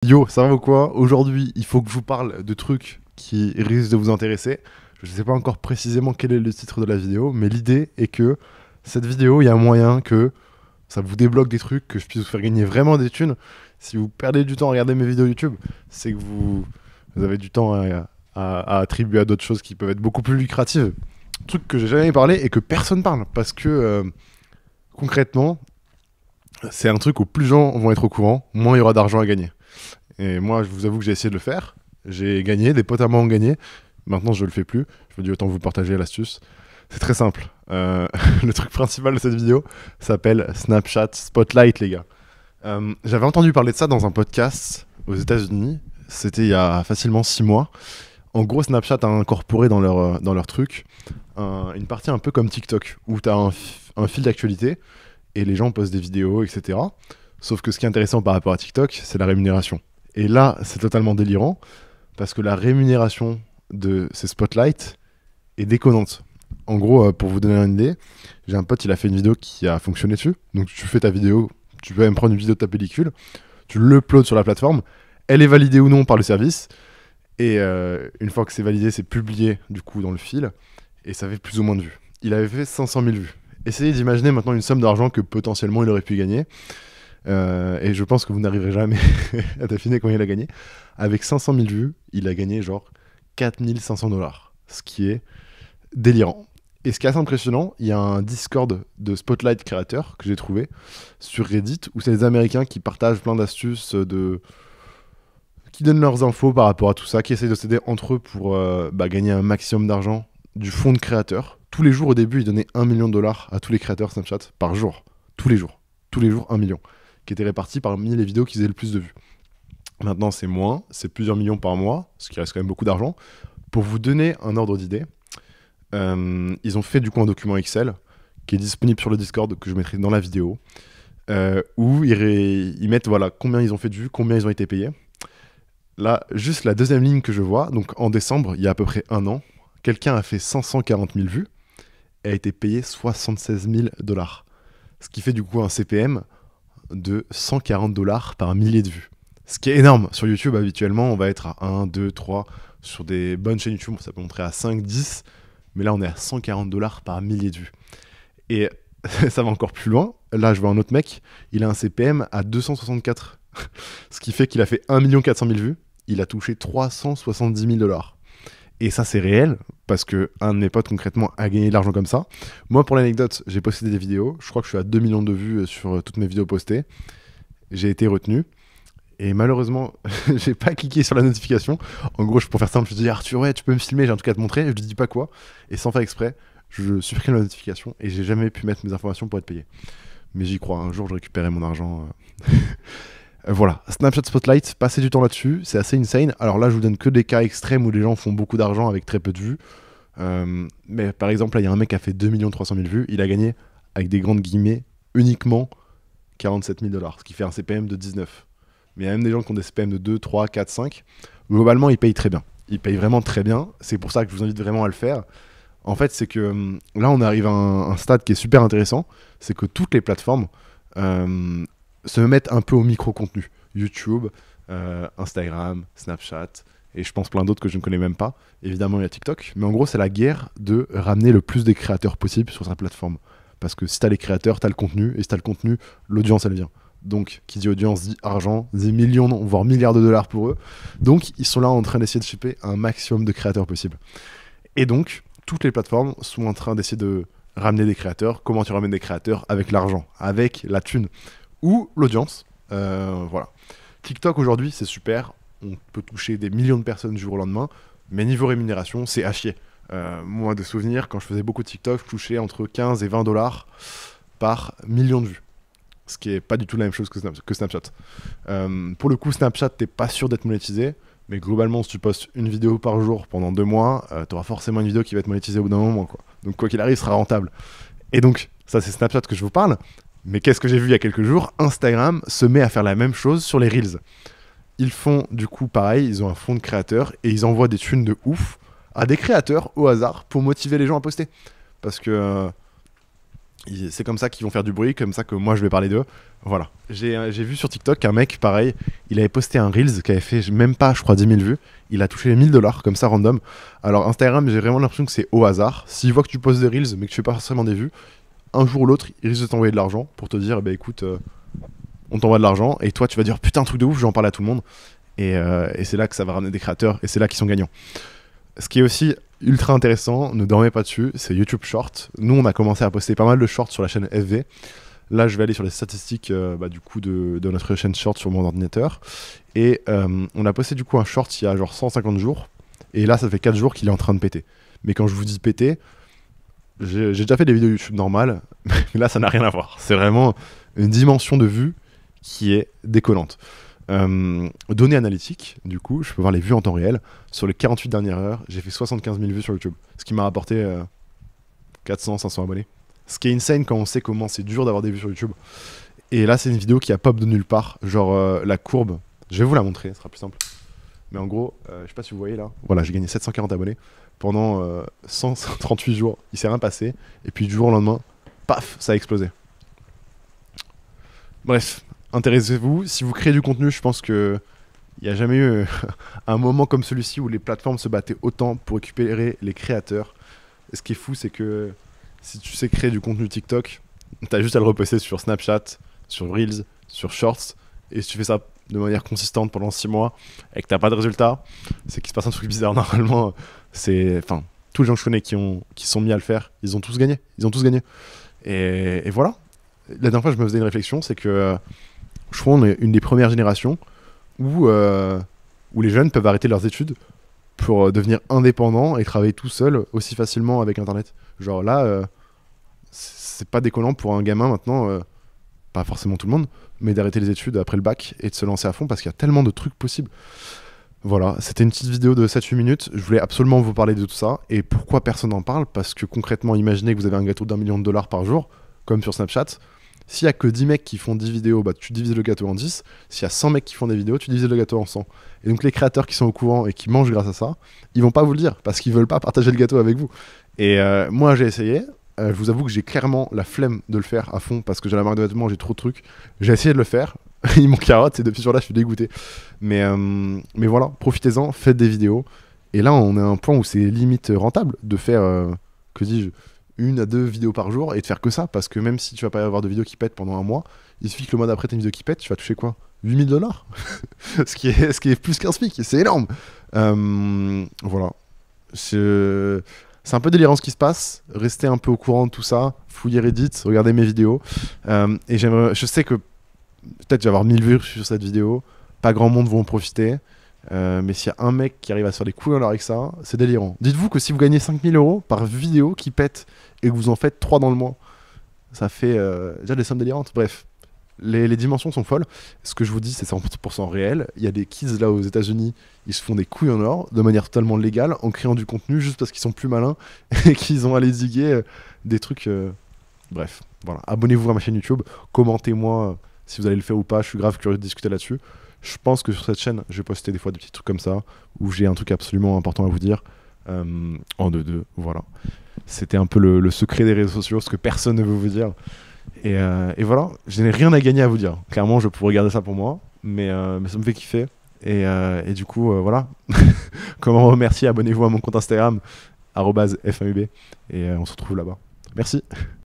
Yo, ça va ou quoi? Aujourd'hui, il faut que je vous parle de trucs qui risquent de vous intéresser. Je ne sais pas encore précisément quel est le titre de la vidéo, mais l'idée est que cette vidéo, il y a moyen que ça vous débloque des trucs, que je puisse vous faire gagner vraiment des thunes. Si vous perdez du temps à regarder mes vidéos YouTube, c'est que vous avez du temps à attribuer à d'autres choses qui peuvent être beaucoup plus lucratives. Truc que j'ai jamais parlé et que personne parle, parce que concrètement, c'est un truc où plus gens vont être au courant, moins il y aura d'argent à gagner. Et moi, je vous avoue que j'ai essayé de le faire. J'ai gagné, des potes à moi ont gagné. Maintenant, je le fais plus. Je me dis autant vous partager l'astuce. C'est très simple. Le truc principal de cette vidéo s'appelle Snapchat Spotlight, les gars. J'avais entendu parler de ça dans un podcast aux États-Unis. C'était il y a facilement 6 mois. En gros, Snapchat a incorporé dans leur truc une partie un peu comme TikTok, où tu as un fil d'actualité et les gens postent des vidéos, etc. Sauf que ce qui est intéressant par rapport à TikTok, c'est la rémunération. Et là, c'est totalement délirant, parce que la rémunération de ces spotlights est déconnante. En gros, pour vous donner une idée, j'ai un pote, il a fait une vidéo qui a fonctionné dessus. Donc tu fais ta vidéo, tu peux même prendre une vidéo de ta pellicule, tu l'uploades sur la plateforme, elle est validée ou non par le service, et une fois que c'est validé, c'est publié du coup dans le fil, et ça fait plus ou moins de vues. Il avait fait 500 000 vues. Essayez d'imaginer maintenant une somme d'argent que potentiellement il aurait pu gagner. Et je pense que vous n'arriverez jamais à affiner combien il a gagné. Avec 500 000 vues, il a gagné genre 4 500 $, ce qui est délirant. Et ce qui est assez impressionnant, il y a un Discord de Spotlight créateurs que j'ai trouvé sur Reddit, où c'est des Américains qui partagent plein d'astuces, qui donnent leurs infos par rapport à tout ça, qui essayent de s'aider entre eux pour gagner un maximum d'argent du fonds de créateurs. Tous les jours au début, ils donnaient 1 million de dollars à tous les créateurs Snapchat par jour. Tous les jours. Tous les jours, 1 million. Qui était réparti parmi les vidéos qui faisaient le plus de vues. Maintenant, c'est moins, c'est plusieurs millions par mois, ce qui reste quand même beaucoup d'argent. Pour vous donner un ordre d'idée, ils ont fait du coup un document Excel qui est disponible sur le Discord, que je mettrai dans la vidéo, où ils mettent voilà, combien ils ont fait de vues, combien ils ont été payés. Là, juste la deuxième ligne que je vois, donc en décembre, il y a à peu près un an, quelqu'un a fait 540 000 vues et a été payé 76 000 $. Ce qui fait du coup un CPM de 140 $ par millier de vues. Ce qui est énorme. Sur YouTube, habituellement, on va être à 1, 2, 3. Sur des bonnes chaînes YouTube, ça peut montrer à 5, 10. Mais là, on est à 140 $ par millier de vues. Et ça va encore plus loin. Là, je vois un autre mec. Il a un CPM à 264. Ce qui fait qu'il a fait 1 400 000 vues. Il a touché 370 000 $. Et ça, c'est réel, parce que un de mes potes, concrètement, a gagné de l'argent comme ça. Moi, pour l'anecdote, j'ai posté des vidéos. Je crois que je suis à 2 millions de vues sur toutes mes vidéos postées. J'ai été retenu. Et malheureusement, j'ai pas cliqué sur la notification. En gros, pour faire simple, je dis Arthur, ouais, tu peux me filmer, j'ai un truc à te montrer. Je lui dis pas quoi. Et sans faire exprès, je supprime la notification et j'ai jamais pu mettre mes informations pour être payé. Mais j'y crois, un jour, je récupérerai mon argent. Voilà, Snapchat Spotlight, passez du temps là-dessus, c'est assez insane. Alors là, je vous donne que des cas extrêmes où les gens font beaucoup d'argent avec très peu de vues. Mais par exemple, là, il y a un mec qui a fait 2 300 000 vues. Il a gagné, avec des grandes guillemets, uniquement 47 000 $, ce qui fait un CPM de 19. Mais il y a même des gens qui ont des CPM de 2, 3, 4, 5. Globalement, ils payent très bien. Ils payent vraiment très bien. C'est pour ça que je vous invite vraiment à le faire. En fait, c'est que là, on arrive à un stade qui est super intéressant. C'est que toutes les plateformes se mettent un peu au micro-contenu. YouTube, Instagram, Snapchat, et je pense plein d'autres que je ne connais même pas. Évidemment, il y a TikTok. Mais en gros, c'est la guerre de ramener le plus des créateurs possible sur sa plateforme. Parce que si tu as les créateurs, tu as le contenu, et si tu as le contenu, l'audience, elle vient. Donc, qui dit audience dit argent, dit millions, voire milliards de dollars pour eux. Donc, ils sont là en train d'essayer de choper un maximum de créateurs possible. Et donc, toutes les plateformes sont en train d'essayer de ramener des créateurs. Comment tu ramènes des créateurs? Avec l'argent, avec la thune ou l'audience. Voilà. TikTok aujourd'hui, c'est super. On peut toucher des millions de personnes du jour au lendemain. Mais niveau rémunération, c'est à chier. Moi, de souvenirs, quand je faisais beaucoup de TikTok, je touchais entre 15 et 20 $ par million de vues. Ce qui est pas du tout la même chose que Snapchat. Pour le coup, Snapchat, t'es pas sûr d'être monétisé. Mais globalement, si tu postes une vidéo par jour pendant 2 mois, tu auras forcément une vidéo qui va être monétisée au bout d'un moment, quoi. Donc quoi qu'il arrive, ce sera rentable. Et donc, ça c'est Snapchat que je vous parle. Mais qu'est-ce que j'ai vu il y a quelques jours? Instagram se met à faire la même chose sur les Reels. Ils font du coup pareil, ils ont un fonds de créateurs et ils envoient des thunes de ouf à des créateurs au hasard pour motiver les gens à poster. Parce que C'est comme ça qu'ils vont faire du bruit, comme ça que moi je vais parler d'eux. Voilà. J'ai vu sur TikTok qu'un mec, pareil, il avait posté un Reels qui avait fait même pas, je crois, 10 000 vues. Il a touché les 1000 $, comme ça, random. Alors, Instagram, j'ai vraiment l'impression que c'est au hasard. S'il voit que tu postes des Reels, mais que tu fais pas forcément des vues, un jour ou l'autre, il risque de t'envoyer de l'argent pour te dire, bah écoute, on t'envoie de l'argent. Et toi, tu vas dire, putain, un truc de ouf, je vais en parler à tout le monde. Et c'est là que ça va ramener des créateurs, et c'est là qu'ils sont gagnants. Ce qui est aussi ultra intéressant, ne dormez pas dessus, c'est YouTube Short. Nous, on a commencé à poster pas mal de shorts sur la chaîne FV. Là, je vais aller sur les statistiques du coup de notre chaîne Short sur mon ordinateur. Et on a posté du coup un short il y a genre 150 jours. Et là, ça fait 4 jours qu'il est en train de péter. Mais quand je vous dis péter, j'ai déjà fait des vidéos YouTube normales, mais là, ça n'a rien à voir. C'est vraiment une dimension de vue qui est déconnante. Données analytiques, du coup, je peux voir les vues en temps réel. Sur les 48 dernières heures, j'ai fait 75 000 vues sur YouTube, ce qui m'a rapporté 400-500 abonnés. Ce qui est insane quand on sait comment c'est dur d'avoir des vues sur YouTube. Et là, c'est une vidéo qui a pop de nulle part, genre la courbe. Je vais vous la montrer, ce sera plus simple. Mais en gros, je sais pas si vous voyez là, voilà, j'ai gagné 740 abonnés pendant 138 jours. Il s'est rien passé. Et puis du jour au lendemain, paf, ça a explosé. Bref. Intéressez-vous. Si vous créez du contenu, je pense que il n'y a jamais eu un moment comme celui-ci où les plateformes se battaient autant pour récupérer les créateurs. Et ce qui est fou, c'est que si tu sais créer du contenu TikTok, t'as juste à le reposter sur Snapchat, sur Reels, sur Shorts. Et si tu fais ça de manière consistante pendant 6 mois et que t'as pas de résultat, c'est qu'il se passe un truc bizarre. Normalement, enfin, tous les gens que je connais qui sont mis à le faire, ils ont tous gagné. Ils ont tous gagné. Et voilà. La dernière fois, je me faisais une réflexion, c'est que je crois qu'on est une des premières générations où les jeunes peuvent arrêter leurs études pour devenir indépendants et travailler tout seul aussi facilement avec Internet. Genre là, c'est pas déconnant pour un gamin maintenant, pas forcément tout le monde, mais d'arrêter les études après le bac et de se lancer à fond parce qu'il y a tellement de trucs possibles. Voilà, c'était une petite vidéo de 7-8 minutes. Je voulais absolument vous parler de tout ça. Et pourquoi personne n'en parle? Parce que concrètement, imaginez que vous avez un gâteau d'1 million de dollars par jour, comme sur Snapchat. S'il y a que 10 mecs qui font 10 vidéos, bah, tu divises le gâteau en 10. S'il y a 100 mecs qui font des vidéos, tu divises le gâteau en 100. Et donc les créateurs qui sont au courant et qui mangent grâce à ça, ils vont pas vous le dire parce qu'ils veulent pas partager le gâteau avec vous. Et moi j'ai essayé. Je vous avoue que j'ai clairement la flemme de le faire à fond parce que j'ai la marque de vêtements, j'ai trop de trucs. J'ai essayé de le faire. Ils m'ont carotte et depuis ce jour-là je suis dégoûté. Mais voilà, profitez-en, faites des vidéos. Et là on est à un point où c'est limite rentable de faire, que dis-je, 1 à 2 vidéos par jour et de faire que ça, parce que même si tu vas pas avoir de vidéos qui pètent pendant un mois, il suffit que le mois d'après t'aies une vidéo qui pète, tu vas toucher quoi, 8 000 $. Ce qui est plus qu'un SMIC, c'est énorme. Voilà. C'est un peu délirant ce qui se passe. Restez un peu au courant de tout ça, fouillez Reddit, regardez mes vidéos. Et je sais que peut-être je vais avoir 1000 vues sur cette vidéo, pas grand monde vont en profiter. Mais s'il y a un mec qui arrive à se faire des couilles en l'air avec ça, c'est délirant. Dites-vous que si vous gagnez 5 000 € par vidéo qui pète et que vous en faites 3 dans le mois, ça fait déjà des sommes délirantes. Bref, les dimensions sont folles. Ce que je vous dis, c'est 100% réel. Il y a des kids là aux États-Unis, ils se font des couilles en or de manière totalement légale en créant du contenu juste parce qu'ils sont plus malins et qu'ils ont à les diguer des trucs. Bref, voilà. Abonnez-vous à ma chaîne YouTube, commentez-moi si vous allez le faire ou pas. Je suis grave curieux de discuter là-dessus. Je pense que sur cette chaîne, je vais poster des fois des petits trucs comme ça, où j'ai un truc absolument important à vous dire. En 2-2, voilà. C'était un peu le secret des réseaux sociaux, ce que personne ne veut vous dire. Et voilà, je n'ai rien à gagner à vous dire. Clairement, je pourrais garder ça pour moi, mais ça me fait kiffer. Et du coup, voilà. Comment remercier, abonnez-vous à mon compte Instagram, @fmub, et on se retrouve là-bas. Merci.